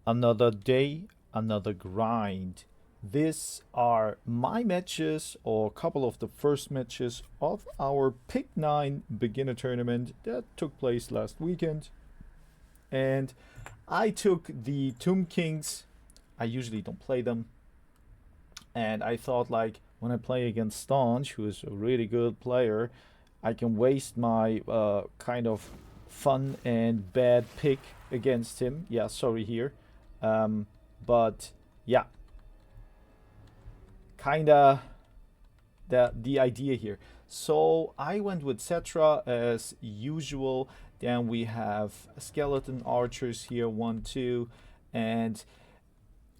Another day, another grind. These are my matches, or a couple of the first matches of our Pick 9 beginner tournament that took place last weekend. And I took the Tomb Kings. I usually don't play them. And I thought, like, when I play against Staunch, who is a really good player, I can waste my kind of fun and bad pick against him. Yeah, sorry here. Um, but yeah, kinda the idea here. So I went with Cetra as usual. Then we have skeleton archers here, 1, 2, and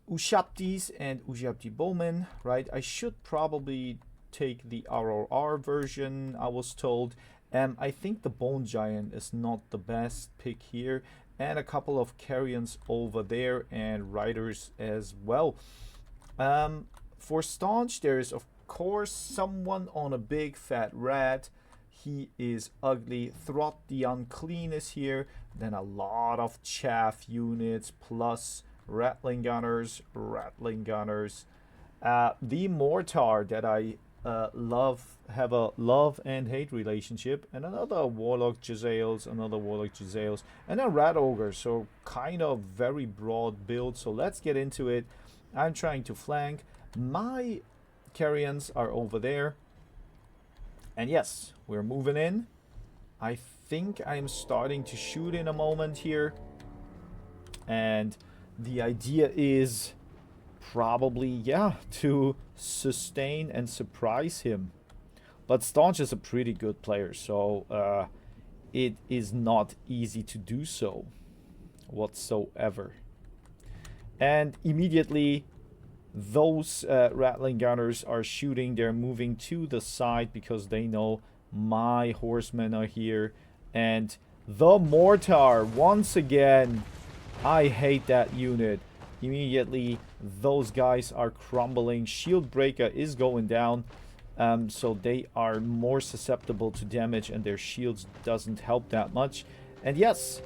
Ushabtis and Ushabti bowmen, right? I should probably take the RRR version, I was told. I think the Bone Giant is not the best pick here. And a couple of carrions over there and riders as well. For Staunch, there is, of course, someone on a big fat rat. He is ugly. Throt the Unclean is here. Then a lot of chaff units plus rattling gunners. The mortar that I have a love and hate relationship, and another warlock Jezzails, and a rat ogre. So kind of very broad build. So let's get into it. I'm trying to flank. My carrions are over there. And yes, we're moving in. I think I'm starting to shoot in a moment here. And the idea is probably, yeah, to sustain and surprise him. But Staunch is a pretty good player, so it is not easy to do so whatsoever. And immediately, those rattling gunners are shooting. They're moving to the side because they know my horsemen are here. And the mortar, once again, I hate that unit. Immediately, those guys are crumbling. Shield breaker is going down. So they are more susceptible to damage, and their shields doesn't help that much. And yes,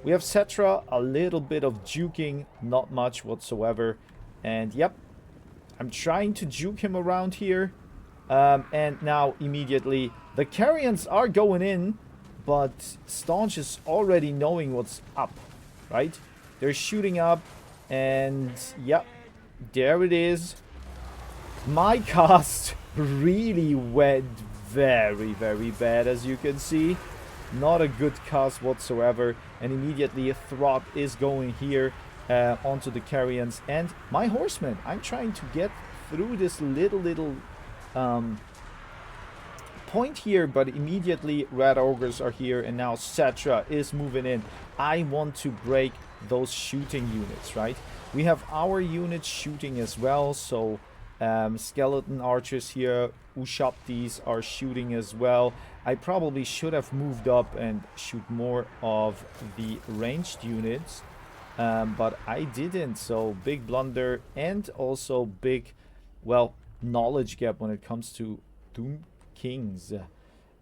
we have Cetra, a little bit of juking, not much whatsoever. And yep, I'm trying to juke him around here. And now immediately the carrions are going in, but Staunch is already knowing what's up, right? They're shooting up, and yep, there it is. My cast really went very, very bad, as you can see. Not a good cast whatsoever. And immediately a Throt is going here onto the carrions. And my horsemen, I'm trying to get through this little point here, but immediately red ogres are here, and now Cetra is moving in. I want to break those shooting units, right? We have our units shooting as well, so skeleton archers here, Ushabtis are shooting as well. I probably should have moved up and shoot more of the ranged units, but I didn't, so big blunder, and also big, well, knowledge gap when it comes to Doom Kings.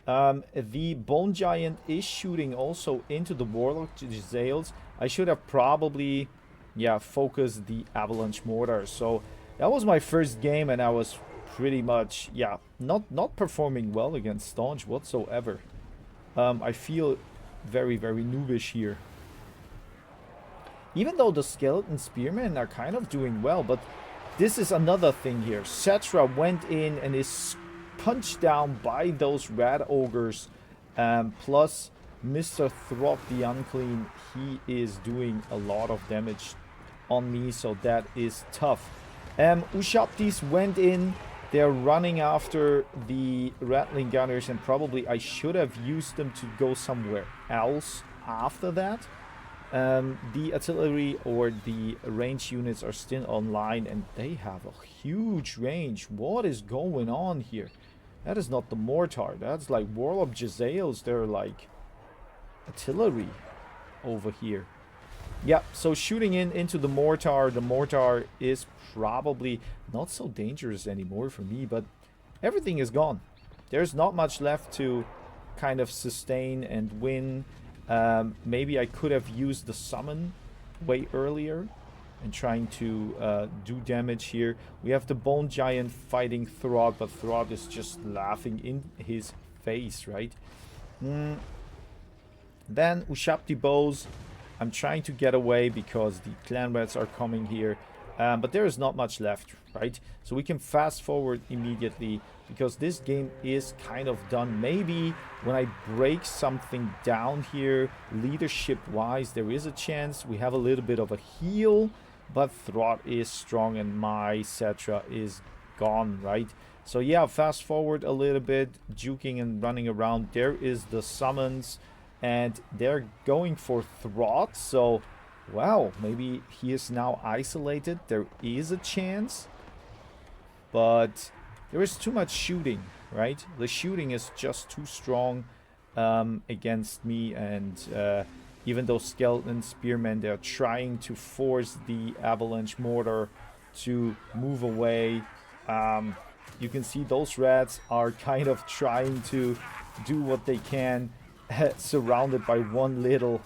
The Bone Giant is shooting also into the Warlock Jezzails. I should have probably, yeah, focused the Avalanche Mortar. So that was my first game, and I was pretty much, yeah, not performing well against Staunch whatsoever. I feel very, very noobish here. Even though the Skeleton Spearmen are kind of doing well, but this is another thing here. Cetra went in and is punched down by those rat ogres. Plus, Mr. Throt the Unclean, he is doing a lot of damage on me, so that is tough. Ushabtis went in. They're running after the rattling gunners, and probably I should have used them to go somewhere else after that. The artillery or the range units are still online, and they have a huge range. What is going on here? That is not the mortar. That's like Warlock Jezzails. They're like artillery over here. Yeah, so shooting into the mortar. The mortar is probably not so dangerous anymore for me, but everything is gone. There's not much left to kind of sustain and win. Maybe I could have used the summon way earlier, and trying to do damage here. We have the Bone Giant fighting Throt, but Throt is just laughing in his face, right? Then Ushabti Bows. I'm trying to get away because the clan rats are coming here. But there is not much left, right? So we can fast forward immediately because this game is kind of done. Maybe when I break something down here, leadership-wise, there is a chance. We have a little bit of a heal, but Throt is strong and my Cetra is gone, right? So yeah, fast forward a little bit, juking and running around. There is the summons, and they're going for Throt, so... Wow, maybe he is now isolated. There is a chance. But there is too much shooting, right? The shooting is just too strong against me. And even those skeleton spearmen, they're trying to force the avalanche mortar to move away. You can see those rats are kind of trying to do what they can, surrounded by one little...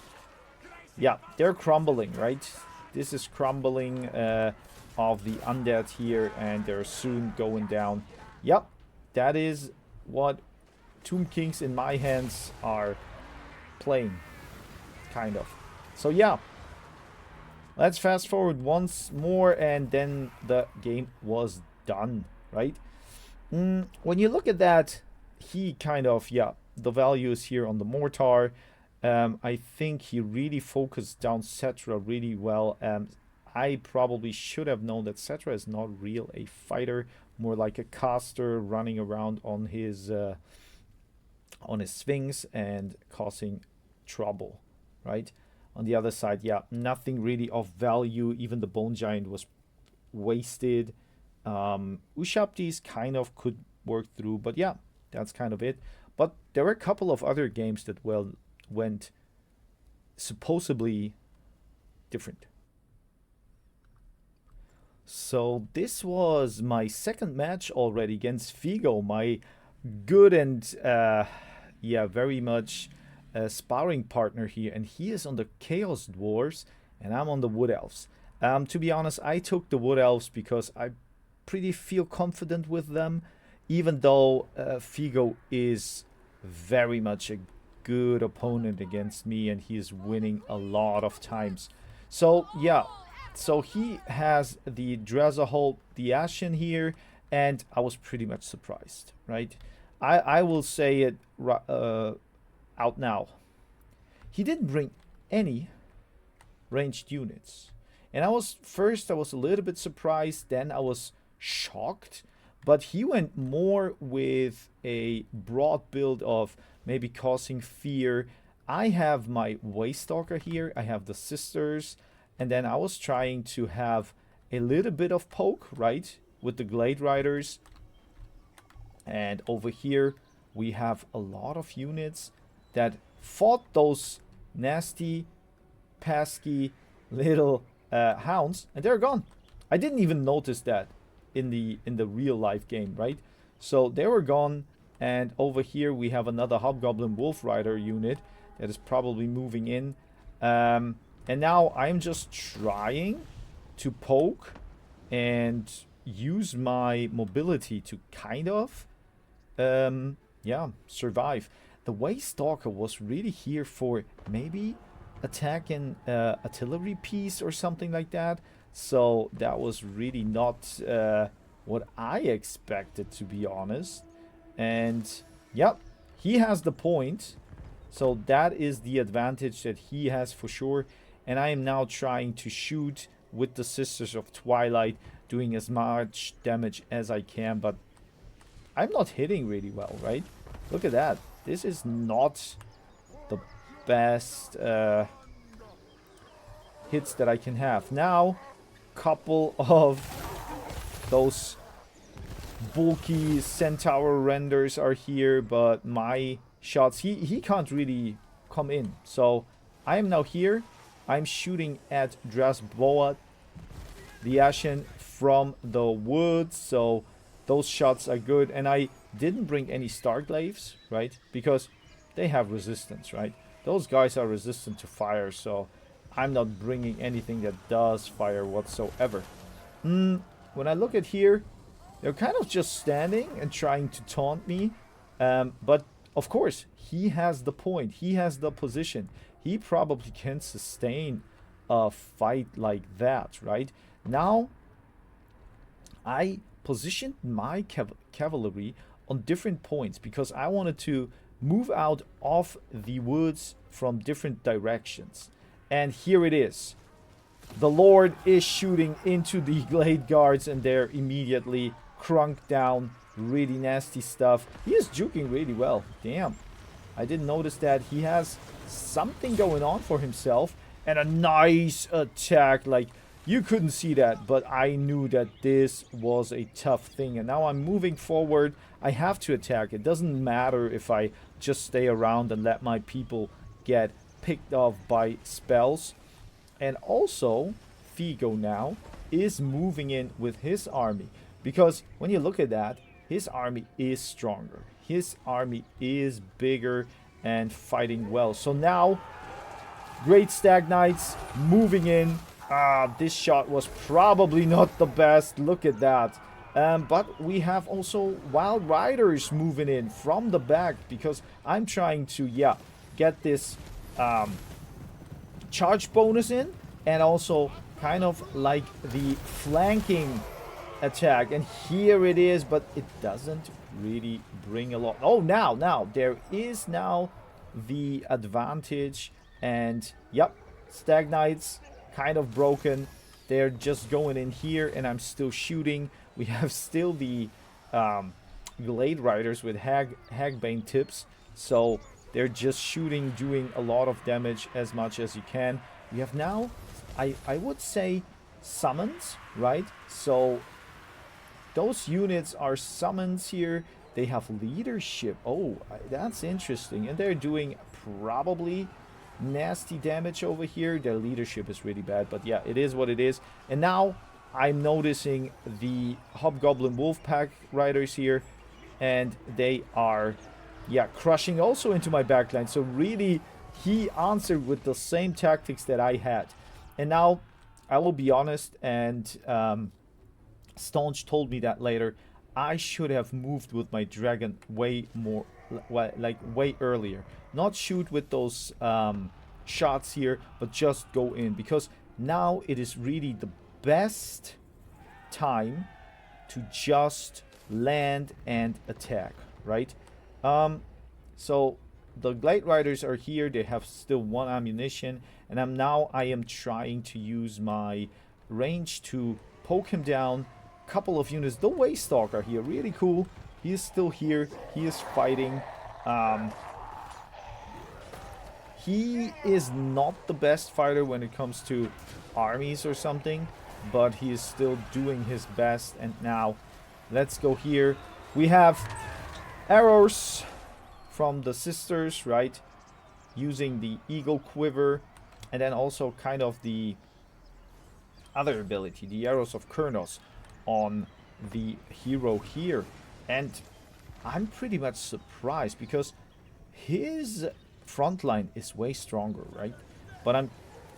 Yeah, they're crumbling, right? This is crumbling of the undead here, and they're soon going down. Yep, that is what Tomb Kings in my hands are playing, kind of. So yeah, let's fast forward once more, and then the game was done, right? When you look at that, he kind of, yeah, the value is here on the mortar. I think he really focused down Cetra really well. I probably should have known that Cetra is not real a fighter, more like a caster running around on his Sphinx and causing trouble, right? On the other side, yeah, nothing really of value. Even the Bone Giant was wasted. Ushabtis kind of could work through, but yeah, that's kind of it. But there were a couple of other games that went supposedly different. So this was my second match already against Figo, my good and yeah, very much sparring partner here, and he is on the Chaos Dwarves and I'm on the Wood Elves. To be honest, I took the Wood Elves because I pretty feel confident with them, even though Figo is very much a good opponent against me, and he is winning a lot of times. So yeah, so he has the Drazahol, the Ashen here, and I was pretty much surprised, right? I will say it out now. He didn't bring any ranged units, and I was a little bit surprised, then I was shocked, but he went more with a broad build of maybe causing fear. I have my Waystalker here, I have the Sisters, and then I was trying to have a little bit of poke, right, with the Glade Riders. And over here we have a lot of units that fought those nasty, pesky little hounds, and they're gone. I didn't even notice that in the real life game, right? So they were gone. And over here we have another Hobgoblin Wolf Rider unit that is probably moving in. And now I'm just trying to poke and use my mobility to kind of, yeah, survive. The Waystalker was really here for maybe attack an artillery piece or something like that. So that was really not what I expected, to be honest. And yep, he has the point. So that is the advantage that he has for sure. And I am now trying to shoot with the Sisters of Twilight, doing as much damage as I can. But I'm not hitting really well, right? Look at that. This is not the best hits that I can have. Now, couple of those bulky centaur renders are here, but my shots, he can't really come in. So I am now here. I'm shooting at Drasboa, the Ashen, from the woods. So those shots are good. And I didn't bring any Starglaives, right? Because they have resistance, right? Those guys are resistant to fire. So I'm not bringing anything that does fire whatsoever. When I look at here, they're kind of just standing and trying to taunt me. But of course, he has the point. He has the position. He probably can sustain a fight like that, right? Now, I positioned my cavalry on different points because I wanted to move out of the woods from different directions. And here it is. The Lord is shooting into the Glade Guards and they're immediately crunked down. Really nasty stuff. He is juking really well. Damn. I didn't notice that. He has something going on for himself. And a nice attack. Like, you couldn't see that, but I knew that this was a tough thing. And now I'm moving forward. I have to attack. It doesn't matter if I just stay around and let my people get picked off by spells. And also, Figo now is moving in with his army. Because when you look at that, his army is stronger. His army is bigger and fighting well. So now, Great Stag Knights moving in. This shot was probably not the best. Look at that. But we have also Wild Riders moving in from the back. Because I'm trying to, get this charge bonus in. And also kind of like the flanking attack. And here it is, but it doesn't really bring a lot. Oh, now there is now the advantage. And yep, Stag Knights kind of broken. They're just going in here and I'm still shooting. We have still the Glade Riders with Hagbane tips. So they're just shooting, doing a lot of damage as much as you can. We have now, I would say, summons, right? So those units are summons here. They have leadership. Oh, that's interesting. And they're doing probably nasty damage over here. Their leadership is really bad. But yeah, it is what it is. And now I'm noticing the Hobgoblin Wolfpack Riders here. And they are, crushing also into my backline. So really, he answered with the same tactics that I had. And now, I will be honest, and Staunch told me that later, I should have moved with my dragon way more, like way earlier. Not shoot with those shots here, but just go in. Because now it is really the best time to just land and attack, right? So the Glade Riders are here. They have still 1 ammunition. And I am trying to use my range to poke him down. Couple of units. The Waystalker here, really cool. He is still here. He is fighting. He is not the best fighter when it comes to armies or something, but he is still doing his best. And now, let's go here. We have arrows from the sisters, right? Using the Eagle Quiver, and then also kind of the other ability, the Arrows of Kurnos, on the hero here. And I'm pretty much surprised because his front line is way stronger, right? But I'm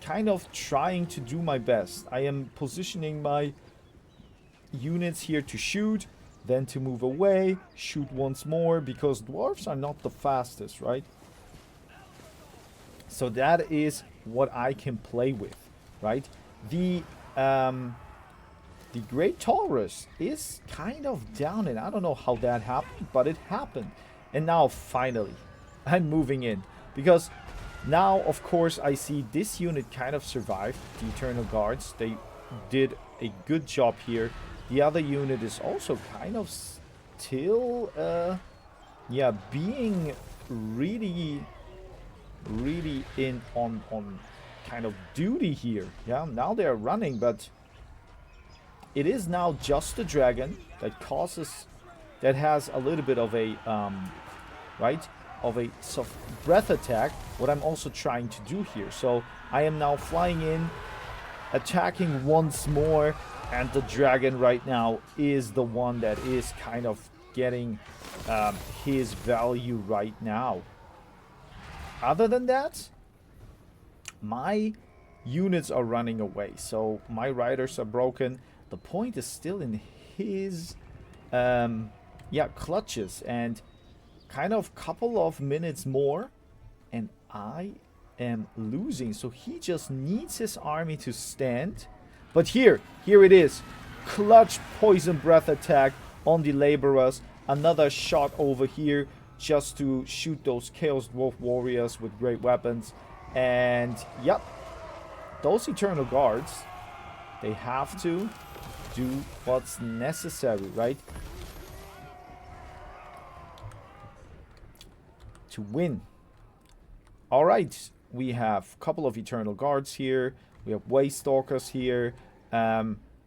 kind of trying to do my best. I am positioning my units here to shoot, then to move away, shoot once more, because dwarves are not the fastest, right? So that is what I can play with, right? The Great Taurus is kind of down, and I don't know how that happened, but it happened. And now, finally, I'm moving in. Because now, of course, I see this unit kind of survived, the Eternal Guards. They did a good job here. The other unit is also kind of still, being really in on kind of duty here. Yeah, now they're running, but it is now just a dragon that has a little bit of a of a soft breath attack, what I'm also trying to do here. So I am now flying in, attacking once more, and the dragon right now is the one that is kind of getting his value right now. Other than that, my units are running away. So my riders are broken. The point is still in his yeah, clutches, and kind of couple of minutes more and I am losing. So he just needs his army to stand. But here it is. Clutch poison breath attack on the laborers. Another shot over here just to shoot those Chaos Dwarf warriors with great weapons. And yep, those Eternal Guards, they have to do what's necessary, right? To win. Alright, we have a couple of Eternal Guards here. We have Waystalkers here.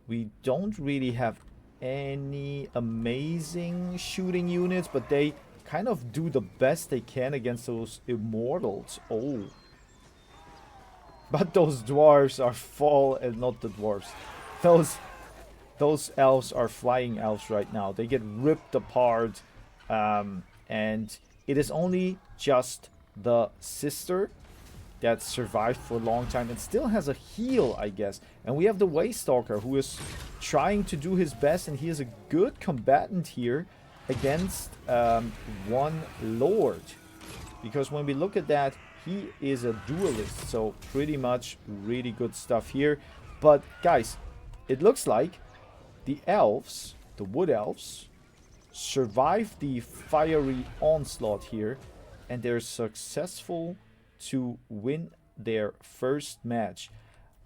We don't really have any amazing shooting units, but they kind of do the best they can against those Immortals. Oh. But those dwarves are not the dwarves. Those elves are flying elves right now. They get ripped apart. And it is only just the sister that survived for a long time and still has a heal, I guess. And we have the Waystalker, who is trying to do his best, and he is a good combatant here against one lord. Because when we look at that, he is a duelist, so pretty much really good stuff here. But guys, it looks like the elves, the wood elves, survive the fiery onslaught here, and they're successful to win their first match.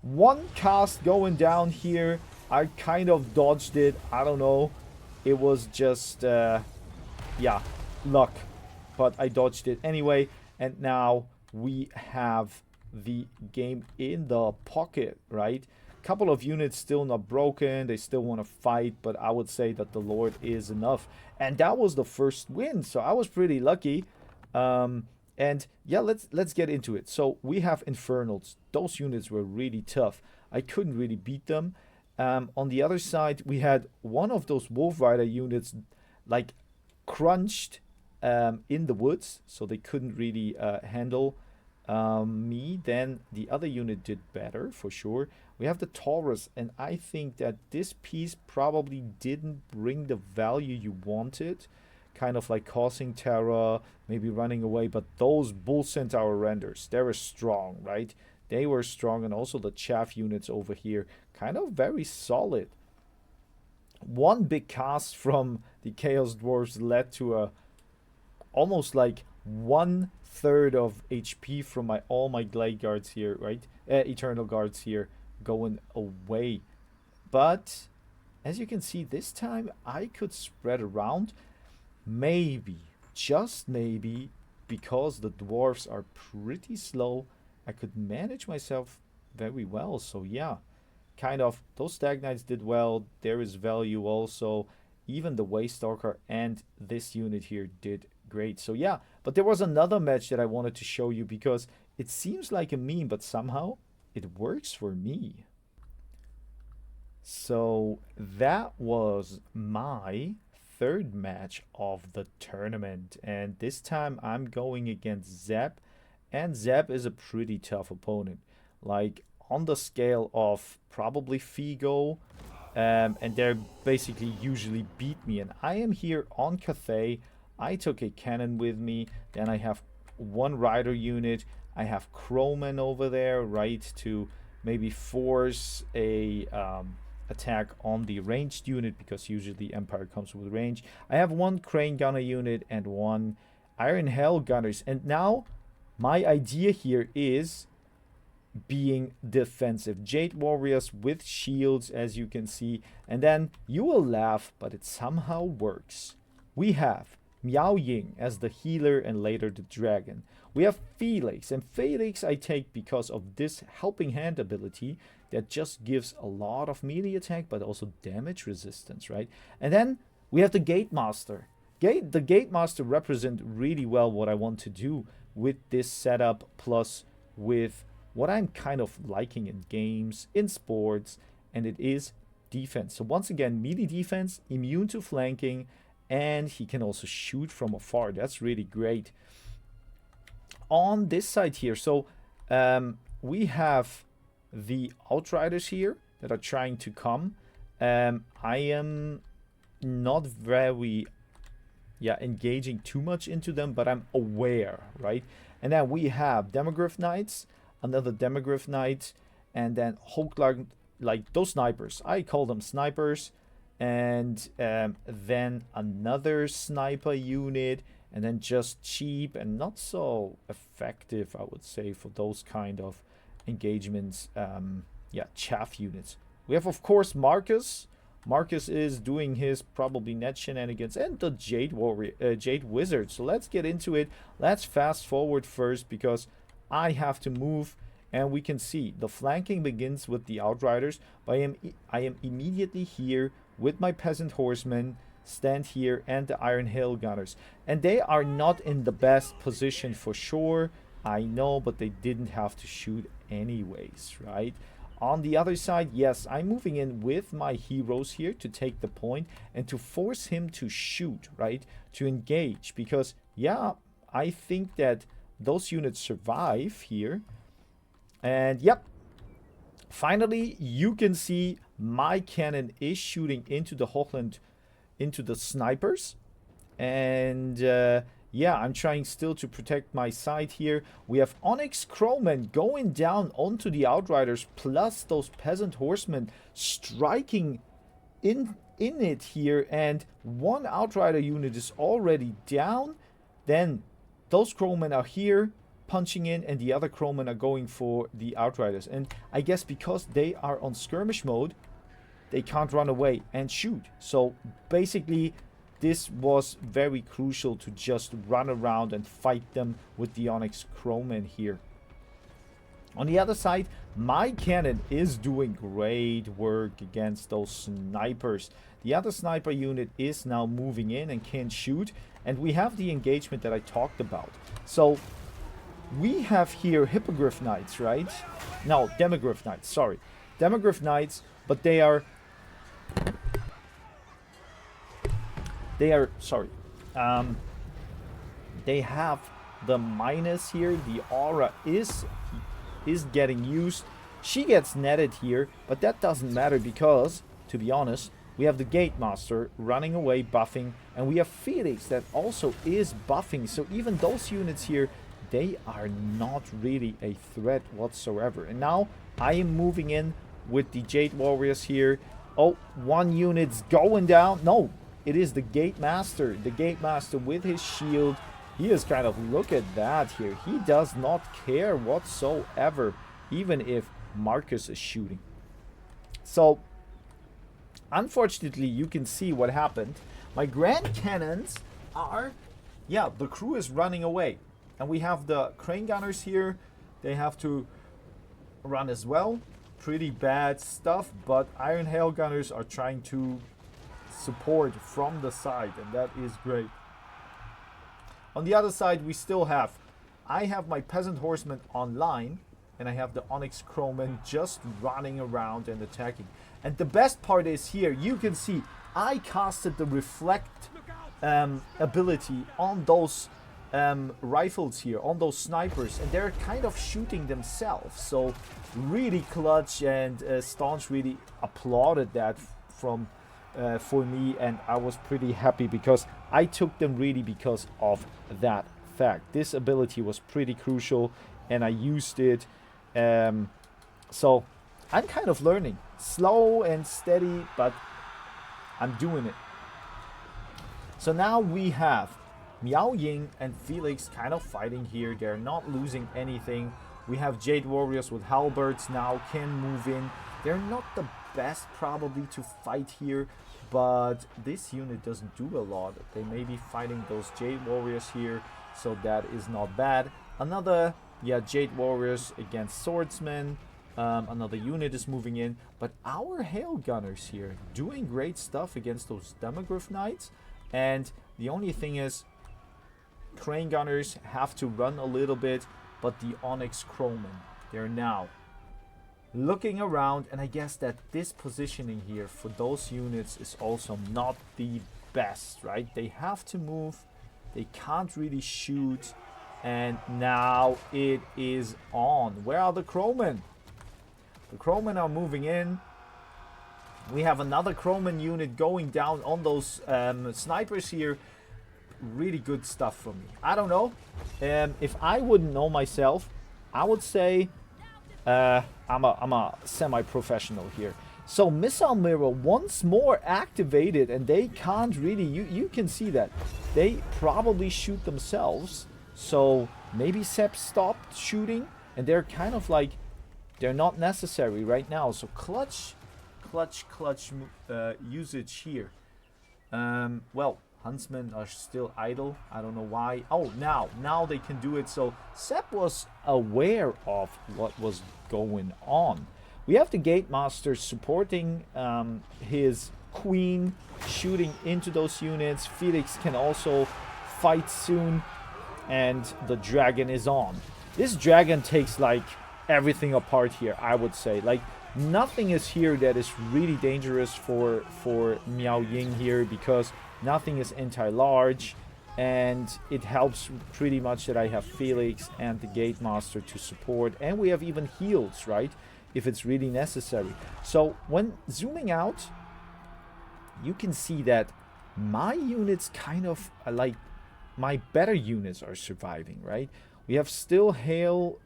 One cast going down here. I kind of dodged it. I don't know. It was just, yeah, luck. But I dodged it anyway. And now we have the game in the pocket, right? Couple of units still not broken. They still want to fight, but I would say that the Lord is enough. And that was the first win, so I was pretty lucky. And yeah, let's get into it. So we have Infernals. Those units were really tough. I couldn't really beat them. On the other side, we had one of those Wolf Rider units like crunched in the woods, so they couldn't really handle me. Then the other unit did better for sure. We have the Taurus, and I think that this piece probably didn't bring the value you wanted. Kind of like causing terror, maybe running away. But those Bull Centaur renders, they were strong, right? They were strong, and also the chaff units over here, kind of very solid. One big cast from the Chaos Dwarves led to a almost like 1/3 of HP from all my Glade Guards here, right? Eternal Guards here going away. But as you can see, this time I could spread around. Maybe, just maybe, because the dwarves are pretty slow, I could manage myself very well. So yeah, kind of, those Stag Knights did well. There is value also. Even the Waystalker and this unit here did great. So yeah, but there was another match that I wanted to show you because it seems like a meme, but somehow it works for me. So that was my third match of the tournament, and this time I'm going against Zeb, and Zeb is a pretty tough opponent, like on the scale of probably Figo, and they're basically usually beat me. And I am here on Cathay. I took a cannon with me, then I have one rider unit, I have Crowman over there, right, to maybe force a attack on the ranged unit, because usually Empire comes with range. I have one Crane Gunner unit and one Iron Hell Gunners. And now my idea here is being defensive. Jade Warriors with shields, as you can see. And then you will laugh, but it somehow works. We have Miao Ying as the healer and later the dragon. We have Felix, and Felix I take because of this helping hand ability that just gives a lot of melee attack but also damage resistance, right? And then we have the Gate Master. The Gate Master represent really well what I want to do with this setup, plus with what I'm kind of liking in games, in sports, and it is defense. So once again, melee defense, immune to flanking, and he can also shoot from afar. That's really great. On this side here, so we have the Outriders here that are trying to come. I am not very engaging too much into them, but I'm aware, right? And then we have Demogryph Knights, another Demogryph Knight, and then Hulklark, like those snipers. I call them snipers. And then another sniper unit, and then just cheap and not so effective, I would say, for those kind of engagements. Chaff units. We have, of course, Marcus. Marcus is doing his probably net shenanigans, and the Jade Warrior, Jade Wizard. So let's get into it. Let's fast forward first because I have to move, and we can see the flanking begins with the Outriders. But I am immediately here with my Peasant Horsemen, stand here, and the Iron Hail Gunners. And they are not in the best position for sure, I know, but they didn't have to shoot anyways, right? On the other side, yes, I'm moving in with my heroes here to take the point and to force him to shoot, right? To engage, because, yeah, I think that those units survive here. And, yep, finally, you can see my cannon is shooting into the Hochland, into the snipers. And I'm trying still to protect my side here. We have Onyx Crowmen going down onto the Outriders, plus those Peasant Horsemen striking in it here. And one Outrider unit is already down. Then those Crowmen are here punching in, and the other Crowmen are going for the Outriders. And I guess because they are on skirmish mode, they can't run away and shoot. So basically, this was very crucial to just run around and fight them with the Onyx Crowmen here. On the other side, my cannon is doing great work against those snipers. The other sniper unit is now moving in and can shoot. And we have the engagement that I talked about. So we have here Hippogriff Knights, right? No, Demogryph Knights, sorry. Demogryph Knights, but they are, sorry. They have the minus here. The aura is getting used. She gets netted here, but that doesn't matter because, to be honest, we have the Gate Master running away, buffing, and we have Felix that also is buffing. So even those units here, they are not really a threat whatsoever. And now I am moving in with the Jade Warriors here. Oh, one unit's going down. No, it is the Gate Master. The Gate Master with his shield. He is kind of, look at that here. He does not care whatsoever, even if Marcus is shooting. So, unfortunately, you can see what happened. My Grand Cannons are, the crew is running away. And we have the Crane Gunners here. They have to run as well. Pretty bad stuff, but Iron Hail Gunners are trying to support from the side, and that is great. On the other side, we still have, I have my Peasant Horsemen online, and I have the Onyx Crowmen just running around and attacking. And the best part is here, you can see, I casted the Reflect ability on those rifles here, on those snipers, and they're kind of shooting themselves. So really clutch, and Staunch really applauded that from for me, and I was pretty happy because I took them really because of that fact. This ability was pretty crucial, and I used it. So I'm kind of learning, slow and steady, but I'm doing it. So now we have Miao Ying and Felix kind of fighting here. They're not losing anything. We have Jade Warriors with halberds now, can move in. They're not the best probably to fight here, but this unit doesn't do a lot. They may be fighting those Jade Warriors here, so that is not bad. Another, Jade Warriors against Swordsmen. Another unit is moving in, but our Hail Gunners here doing great stuff against those Demogryph Knights. And the only thing is, Crane Gunners have to run a little bit, but the Onyx Crowmen, they're now looking around, and I guess that this positioning here for those units is also not the best, right? They have to move, they can't really shoot, and now it is on. Where are the Crowmen? The Crowmen are moving in. We have another Crowman unit going down on those snipers here. Really good stuff from me. I don't know. If I wouldn't know myself, I would say I'm a semi-professional here. So missile mirror once more activated, and they can't really. You can see that they probably shoot themselves. So maybe Sepp stopped shooting, and they're kind of like they're not necessary right now. So clutch usage here. Well, Huntsmen are still idle. I don't know why. Oh, now they can do it. So Sepp was aware of what was going on. We have the Gate Master supporting his Queen, shooting into those units. Felix can also fight soon, and the Dragon is on. This Dragon takes like everything apart here, I would say. Like, nothing is here that is really dangerous for Miao Ying here, because nothing is anti-large, and it helps pretty much that I have Felix and the Gate Master to support, and we have even heals, right, if it's really necessary. So when zooming out, you can see that my units kind of like my better units are surviving, right? We have still hail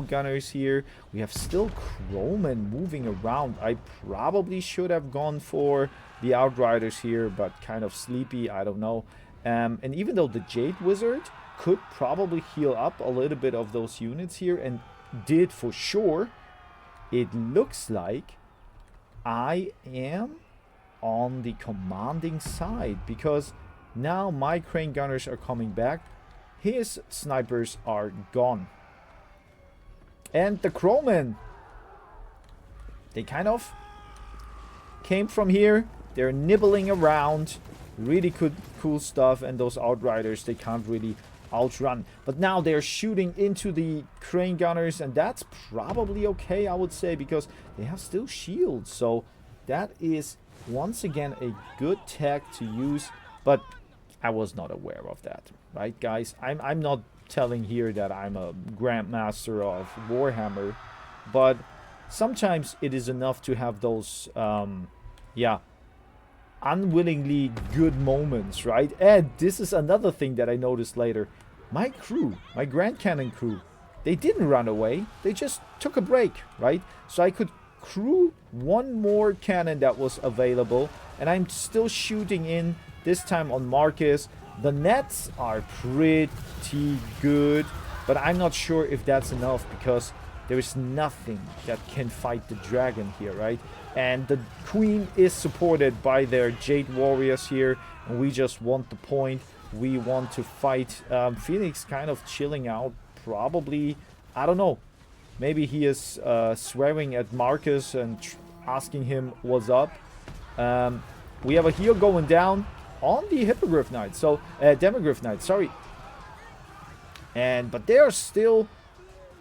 gunners here. We have still Crowmen moving around. I probably should have gone for the Outriders here, but kind of sleepy, I don't know. And even though the Jade Wizard could probably heal up a little bit of those units here, and did for sure, it looks like I am on the commanding side, because now my Crane Gunners are coming back. His snipers are gone. And the Crowmen, they kind of came from here. They're nibbling around. Really good, cool stuff. And those Outriders, they can't really outrun. But now they're shooting into the Crane Gunners. And that's probably okay, I would say, because they have still shields. So that is, once again, a good tech to use. But I was not aware of that. Right, guys? I'm not telling here that I'm a grandmaster of Warhammer, but sometimes it is enough to have those unwillingly good moments, right? And this is another thing that I noticed later. My crew, my Grand Cannon crew, they didn't run away, they just took a break, right? So I could crew one more cannon that was available, and I'm still shooting in, this time on Marcus. The nets are pretty good, but I'm not sure if that's enough, because there is nothing that can fight the dragon here, right? And the Queen is supported by their Jade Warriors here, and we just want the point. We want to fight. Phoenix kind of chilling out, probably. I don't know. Maybe he is swearing at Marcus and asking him what's up. We have a heal going down on the Hippogriff Knight, so Demogryph Knight, sorry. But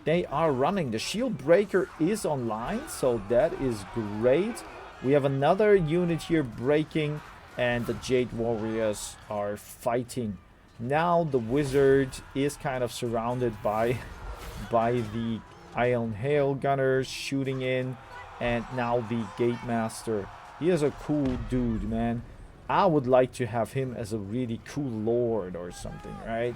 they are running. The Shield Breaker is online, so that is great. We have another unit here breaking, and the Jade Warriors are fighting. Now the Wizard is kind of surrounded by the Iron Hail Gunners shooting in, and now the Gate Master. He is a cool dude, man. I would like to have him as a really cool lord or something, right?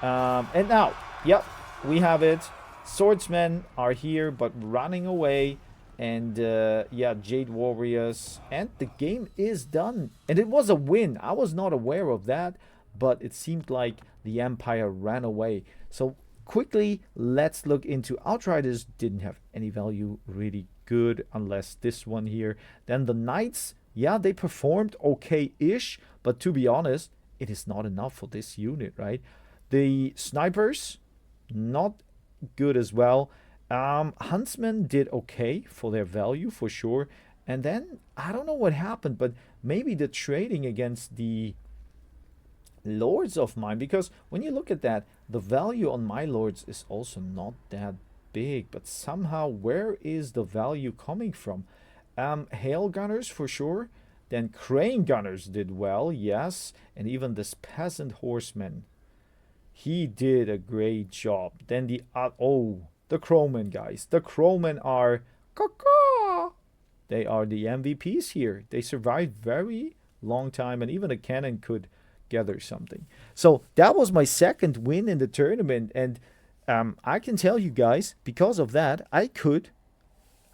And now, yep, we have it. Swordsmen are here, but running away. And yeah, Jade Warriors. And the game is done. And it was a win. I was not aware of that, but it seemed like the Empire ran away. So quickly, let's look into Outriders. Didn't have any value, really good, unless this one here. Then the Knights. Yeah, they performed okay-ish, but to be honest, it is not enough for this unit, right? The Snipers, not good as well. Huntsmen did okay for their value, for sure. And then, I don't know what happened, but maybe the trading against the Lords of mine, because when you look at that, the value on my Lords is also not that big, but somehow, where is the value coming from? Hail Gunners for sure. Then Crane Gunners did well, yes. And even this Peasant Horseman, he did a great job. Then the Crowmen, guys. The Crowmen are Caw. They are the MVPs here. They survived very long time, and even a cannon could gather something. So that was my second win in the tournament, and I can tell you guys, because of that, I could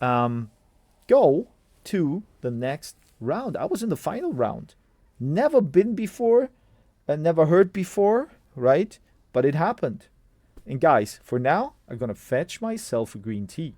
go to the next round. I was in the final round. Never been before, and never heard before, right? But it happened. And guys, for now, I'm gonna fetch myself a green tea.